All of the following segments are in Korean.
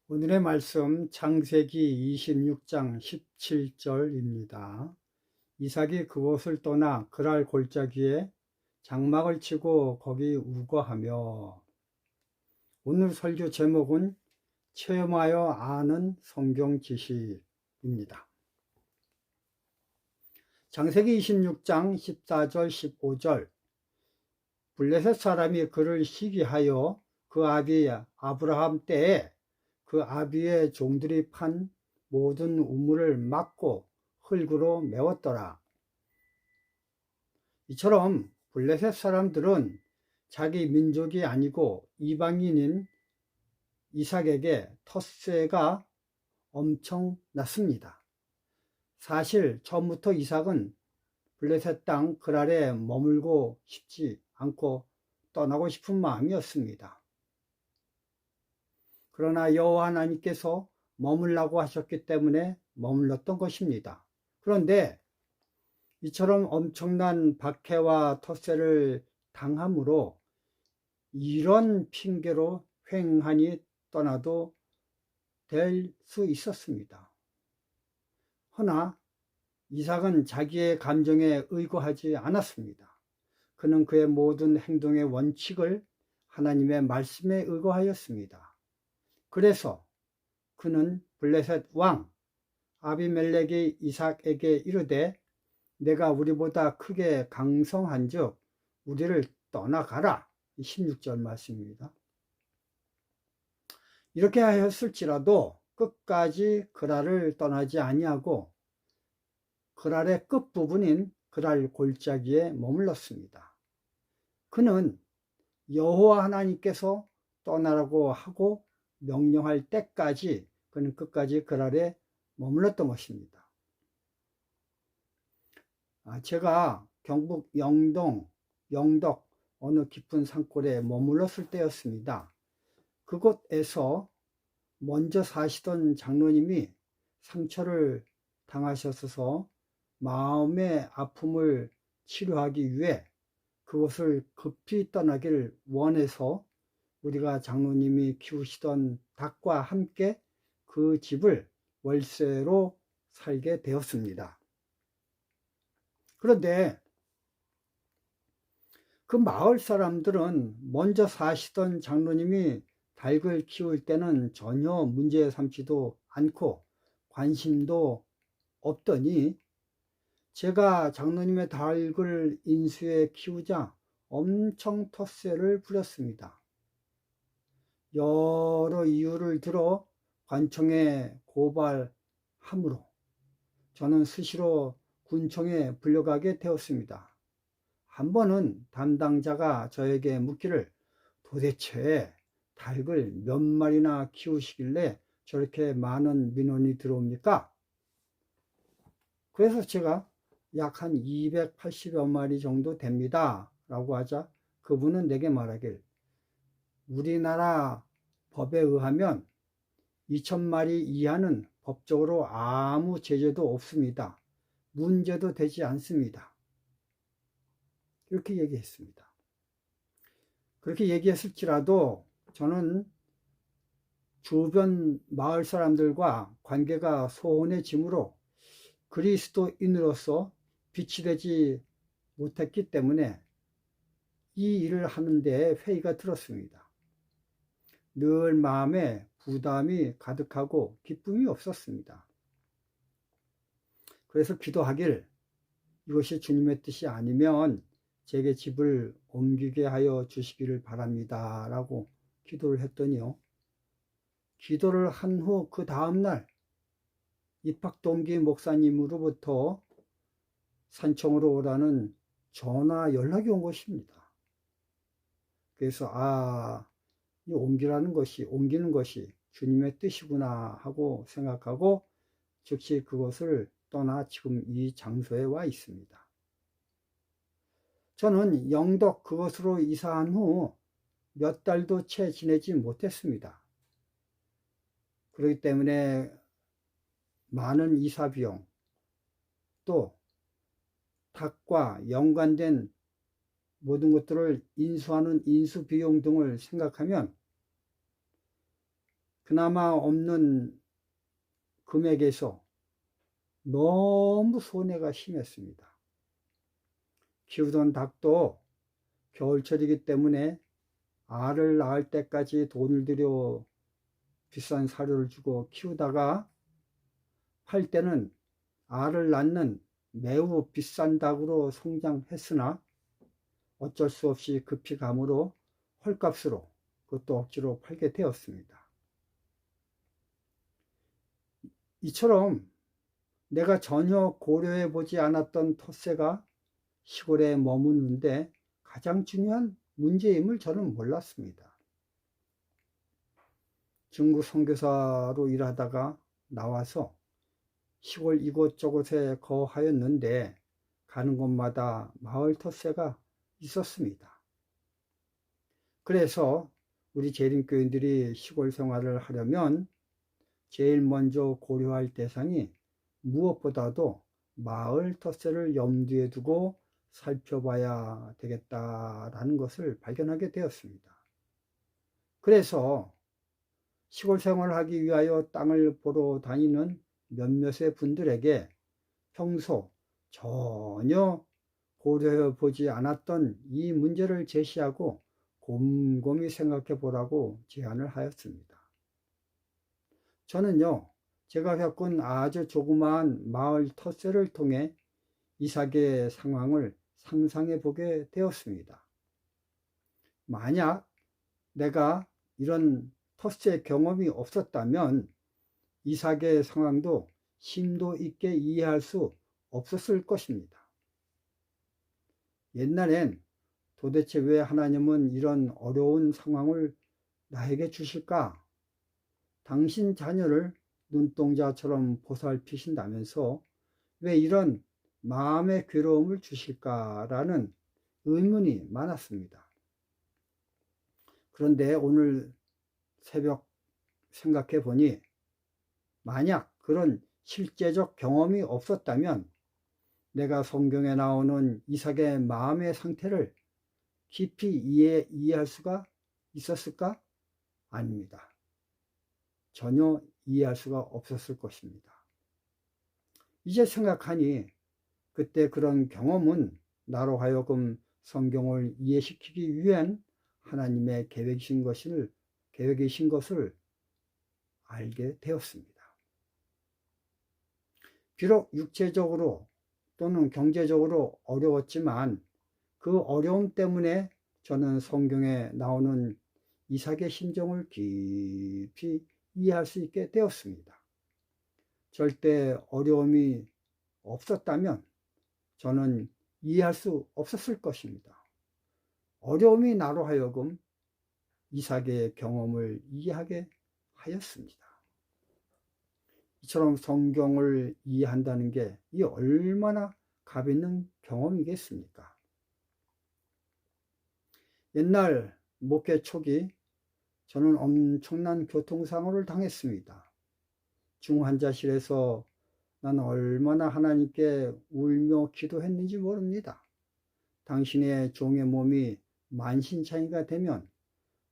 오늘의 말씀 창세기 26장 17절입니다. 이삭이 그곳을 떠나 그랄 골짜기에 장막을 치고 거기 우거하며. 오늘 설교 제목은 체험하여 아는 성경 지식입니다. 창세기 26장 14절 15절 블레셋 사람이 그를 시기하여 그 아비 아브라함 때에 그 아비의 종들이 판 모든 우물을 막고 흙으로 메웠더라. 이처럼 블레셋 사람들은 자기 민족이 아니고 이방인인 이삭에게 텃세가 엄청났습니다. 사실 처음부터 이삭은 블레셋 땅 그랄에 머물고 싶지 않고 떠나고 싶은 마음이었습니다. 그러나 여호와 하나님께서 머물라고 하셨기 때문에 머물렀던 것입니다. 그런데 이처럼 엄청난 박해와 텃세를 당함으로 이런 핑계로 횡하니 떠나도 될 수 있었습니다. 허나 이삭은 자기의 감정에 의거하지 않았습니다. 그는 그의 모든 행동의 원칙을 하나님의 말씀에 의거하였습니다. 그래서 그는 블레셋 왕 아비멜렉이 이삭에게 이르되 내가 우리보다 크게 강성한즉 우리를 떠나가라. 16절 말씀입니다. 이렇게 하였을지라도 끝까지 그랄을 떠나지 아니하고 그랄의 끝부분인 그랄 골짜기에 머물렀습니다. 그는 여호와 하나님께서 떠나라고 하고 명령할 때까지 그는 끝까지 그랄에 머물렀던 것입니다. 제가 경북 영덕 어느 깊은 산골에 머물렀을 때였습니다. 그곳에서 먼저 사시던 장로님이 상처를 당하셔서 마음의 아픔을 치료하기 위해 그곳을 급히 떠나길 원해서 우리가 장로님이 키우시던 닭과 함께 그 집을 월세로 살게 되었습니다. 그런데 그 마을 사람들은 먼저 사시던 장로님이 닭을 키울 때는 전혀 문제 삼지도 않고 관심도 없더니 제가 장로님의 닭을 인수해 키우자 엄청 텃세를 부렸습니다. 여러 이유를 들어 관청에 고발함으로 저는 수시로 군청에 불려가게 되었습니다. 한 번은 담당자가 저에게 묻기를 도대체 닭을 몇 마리나 키우시길래 저렇게 많은 민원이 들어옵니까? 그래서 제가 약 한 280여 마리 정도 됩니다 라고 하자 그분은 내게 말하길 우리나라 법에 의하면 2,000마리 이하는 법적으로 아무 제재도 없습니다. 문제도 되지 않습니다. 이렇게 얘기했습니다. 그렇게 얘기했을지라도 저는 주변 마을 사람들과 관계가 소원해지므로 그리스도인으로서 빛이 되지 못했기 때문에 이 일을 하는 데 회의가 들었습니다. 늘 마음에 부담이 가득하고 기쁨이 없었습니다. 그래서 기도하길 이것이 주님의 뜻이 아니면 제게 집을 옮기게 하여 주시기를 바랍니다 라고 기도를 했더니요, 기도를 한 후 그 다음날 입학동기 목사님으로부터 산청으로 오라는 전화 연락이 온 것입니다. 그래서 옮기는 것이 주님의 뜻이구나 하고 생각하고 즉시 그것을 떠나 지금 이 장소에 와 있습니다. 저는 영덕 그것으로 이사한 후 몇 달도 채 지내지 못했습니다. 그렇기 때문에 많은 이사 비용 또 닭과 연관된 모든 것들을 인수하는 인수 비용 등을 생각하면 그나마 없는 금액에서 너무 손해가 심했습니다. 키우던 닭도 겨울철이기 때문에 알을 낳을 때까지 돈을 들여 비싼 사료를 주고 키우다가 팔 때는 알을 낳는 매우 비싼 닭으로 성장했으나 어쩔 수 없이 급히 감으로 헐값으로 그것도 억지로 팔게 되었습니다. 이처럼 내가 전혀 고려해 보지 않았던 텃세가 시골에 머무는데 가장 중요한 문제임을 저는 몰랐습니다. 중국 선교사로 일하다가 나와서 시골 이곳저곳에 거하였는데 가는 곳마다 마을 텃세가 있었습니다. 그래서 우리 재림교인들이 시골 생활을 하려면 제일 먼저 고려할 대상이 무엇보다도 마을 텃세를 염두에 두고 살펴봐야 되겠다라는 것을 발견하게 되었습니다. 그래서 시골 생활을 하기 위하여 땅을 보러 다니는 몇몇의 분들에게 평소 전혀 고려해 보지 않았던 이 문제를 제시하고 곰곰이 생각해 보라고 제안을 하였습니다. 저는요, 제가 겪은 아주 조그마한 마을 텃세를 통해 이삭의 상황을 상상해 보게 되었습니다. 만약 내가 이런 텃세 경험이 없었다면 이삭의 상황도 심도 있게 이해할 수 없었을 것입니다. 옛날엔 도대체 왜 하나님은 이런 어려운 상황을 나에게 주실까? 당신 자녀를 눈동자처럼 보살피신다면서 왜 이런 마음의 괴로움을 주실까라는 의문이 많았습니다. 그런데 오늘 새벽 생각해 보니 만약 그런 실제적 경험이 없었다면 내가 성경에 나오는 이삭의 마음의 상태를 깊이 이해할 수가 있었을까? 아닙니다. 전혀 이해할 수가 없었을 것입니다. 이제 생각하니 그때 그런 경험은 나로 하여금 성경을 이해시키기 위한 하나님의 계획이신 것을 알게 되었습니다. 비록 육체적으로 또는 경제적으로 어려웠지만 그 어려움 때문에 저는 성경에 나오는 이삭의 심정을 깊이 이해할 수 있게 되었습니다. 절대 어려움이 없었다면 저는 이해할 수 없었을 것입니다. 어려움이 나로 하여금 이삭의 경험을 이해하게 하였습니다. 이처럼 성경을 이해한다는 게 이 얼마나 값 있는 경험이겠습니까? 옛날 목회 초기 저는 엄청난 교통사고를 당했습니다. 중환자실에서 난 얼마나 하나님께 울며 기도했는지 모릅니다. 당신의 종의 몸이 만신창이가 되면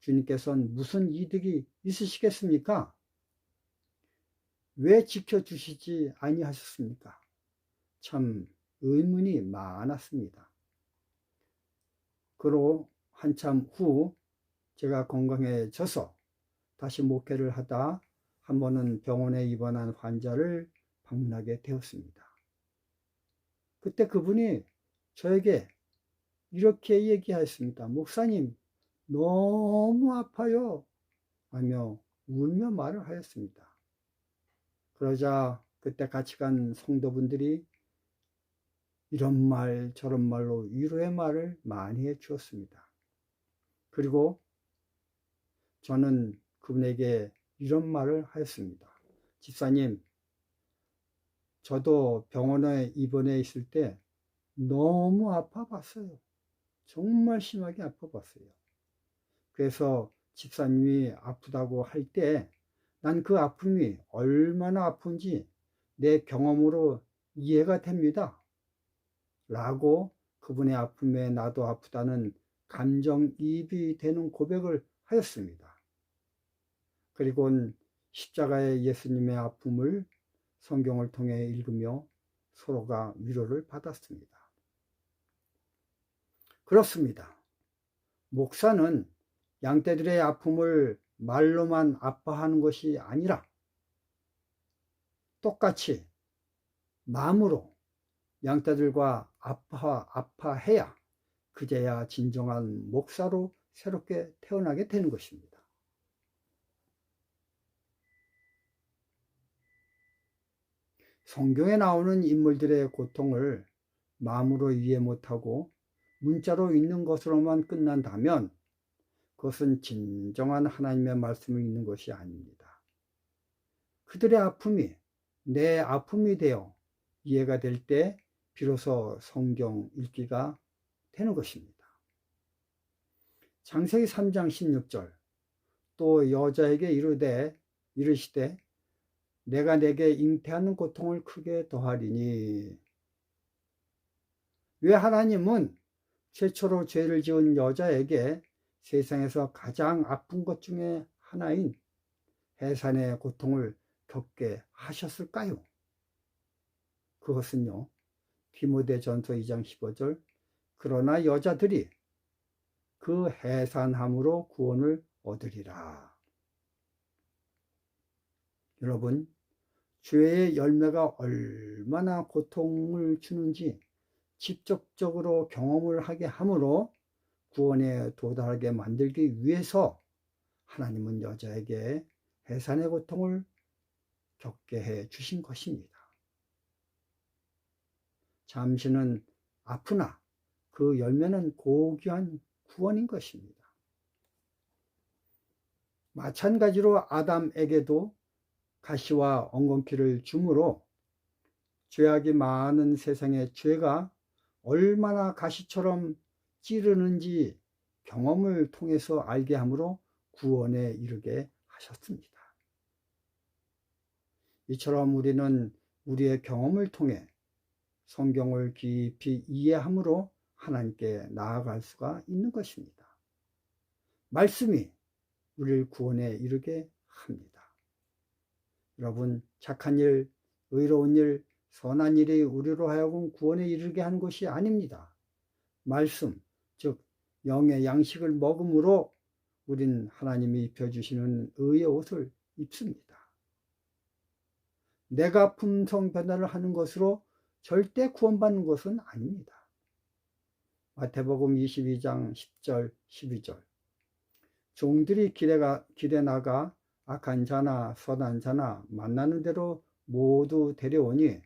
주님께서는 무슨 이득이 있으시겠습니까? 왜 지켜주시지 아니하셨습니까? 참 의문이 많았습니다. 그로 한참 후 제가 건강해져서 다시 목회를 하다 한 번은 병원에 입원한 환자를 방문하게 되었습니다. 그때 그분이 저에게 이렇게 얘기하였습니다. 목사님, 너무 아파요. 하며 울며 말을 하였습니다. 그러자 그때 같이 간 성도분들이 이런 말 저런 말로 위로의 말을 많이 해 주었습니다. 그리고 저는 그분에게 이런 말을 하였습니다. 집사님, 저도 병원에 입원해 있을 때 너무 아파 봤어요. 정말 심하게 아파 봤어요. 그래서 집사님이 아프다고 할 때 난 그 아픔이 얼마나 아픈지 내 경험으로 이해가 됩니다. 라고 그분의 아픔에 나도 아프다는 감정이입이 되는 고백을 하였습니다. 그리고 십자가의 예수님의 아픔을 성경을 통해 읽으며 서로가 위로를 받았습니다. 그렇습니다. 목사는 양떼들의 아픔을 말로만 아파하는 것이 아니라 똑같이 마음으로 양떼들과 아파해야 그제야 진정한 목사로 새롭게 태어나게 되는 것입니다. 성경에 나오는 인물들의 고통을 마음으로 이해 못하고 문자로 읽는 것으로만 끝난다면 그것은 진정한 하나님의 말씀을 읽는 것이 아닙니다. 그들의 아픔이 내 아픔이 되어 이해가 될 때 비로소 성경 읽기가 되는 것입니다. 창세기 3장 16절 또 여자에게 이르시되 내가 내게 잉태하는 고통을 크게 더하리니. 왜 하나님은 최초로 죄를 지은 여자에게 세상에서 가장 아픈 것 중에 하나인 해산의 고통을 겪게 하셨을까요? 그것은요, 디모데전서 2장 15절 그러나 여자들이 그 해산함으로 구원을 얻으리라. 여러분, 죄의 열매가 얼마나 고통을 주는지 직접적으로 경험을 하게 함으로 구원에 도달하게 만들기 위해서 하나님은 여자에게 해산의 고통을 겪게 해 주신 것입니다. 잠시는 아프나 그 열매는 고귀한 구원인 것입니다. 마찬가지로 아담에게도 가시와 엉겅퀴를 주므로 죄악이 많은 세상의 죄가 얼마나 가시처럼 찌르는지 경험을 통해서 알게 함으로 구원에 이르게 하셨습니다. 이처럼 우리는 우리의 경험을 통해 성경을 깊이 이해함으로 하나님께 나아갈 수가 있는 것입니다. 말씀이 우리를 구원에 이르게 합니다. 여러분, 착한 일, 의로운 일, 선한 일이 우리로 하여금 구원에 이르게 하는 것이 아닙니다. 말씀, 즉 영의 양식을 먹음으로 우린 하나님이 입혀주시는 의의 옷을 입습니다. 내가 품성 변화를 하는 것으로 절대 구원받는 것은 아닙니다. 마태복음 22장 10절 12절 종들이 길에 나가 악한 자나 선한 자나 만나는 대로 모두 데려오니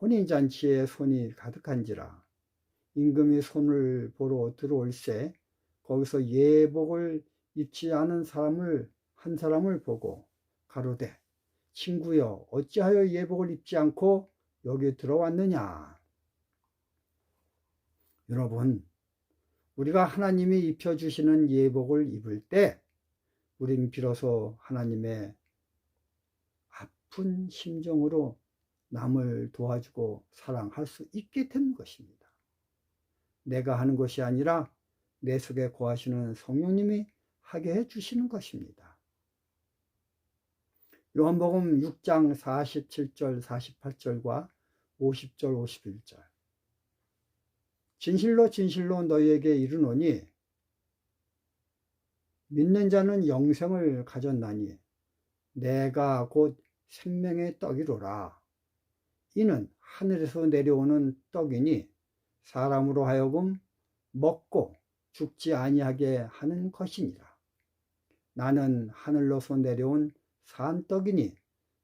혼인잔치에 손이 가득한지라. 임금이 손을 보러 들어올새 거기서 예복을 입지 않은 한 사람을 보고 가로되 친구여 어찌하여 예복을 입지 않고 여기 들어왔느냐. 여러분, 우리가 하나님이 입혀주시는 예복을 입을 때 우린 비로소 하나님의 아픈 심정으로 남을 도와주고 사랑할 수 있게 되는 것입니다. 내가 하는 것이 아니라 내 속에 거하시는 성령님이 하게 해주시는 것입니다. 요한복음 6장 47절 48절과 50절 51절 진실로 진실로 너희에게 이르노니 믿는 자는 영생을 가졌나니 내가 곧 생명의 떡이로라. 이는 하늘에서 내려오는 떡이니 사람으로 하여금 먹고 죽지 아니하게 하는 것이니라. 나는 하늘로서 내려온 산 떡이니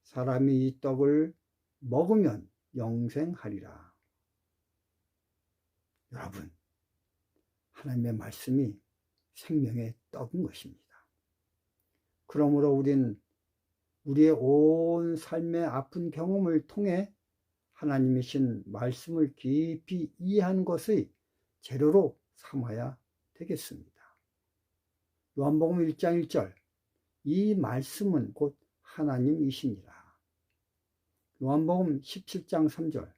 사람이 이 떡을 먹으면 영생하리라. 여러분, 하나님의 말씀이 생명의 떡인 것입니다. 그러므로 우리의 온 삶의 아픈 경험을 통해 하나님이신 말씀을 깊이 이해한 것의 재료로 삼아야 되겠습니다. 요한복음 1장 1절 이 말씀은 곧 하나님이시니라. 요한복음 17장 3절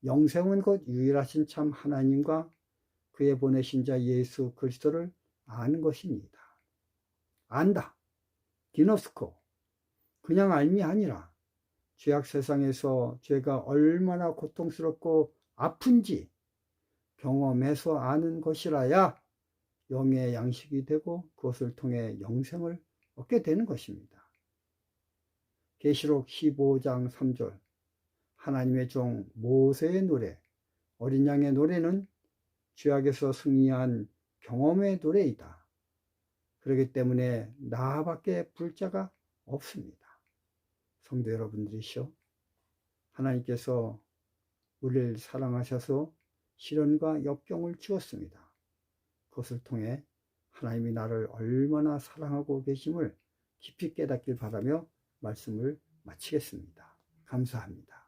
영생은 곧 유일하신 참 하나님과 그의 보내신 자 예수 그리스도를 아는 것입니다. 안다, 기노스코, 그냥 알미 아니라 죄악 세상에서 죄가 얼마나 고통스럽고 아픈지 경험해서 아는 것이라야 영의 양식이 되고 그것을 통해 영생을 얻게 되는 것입니다. 계시록 15장 3절 하나님의 종 모세의 노래, 어린 양의 노래는 죄악에서 승리한 경험의 노래이다. 그렇기 때문에 나밖에 부를 자가 없습니다. 성도 여러분들이시오, 하나님께서 우리를 사랑하셔서 시련과 역경을 주었습니다. 그것을 통해 하나님이 나를 얼마나 사랑하고 계심을 깊이 깨닫길 바라며 말씀을 마치겠습니다. 감사합니다.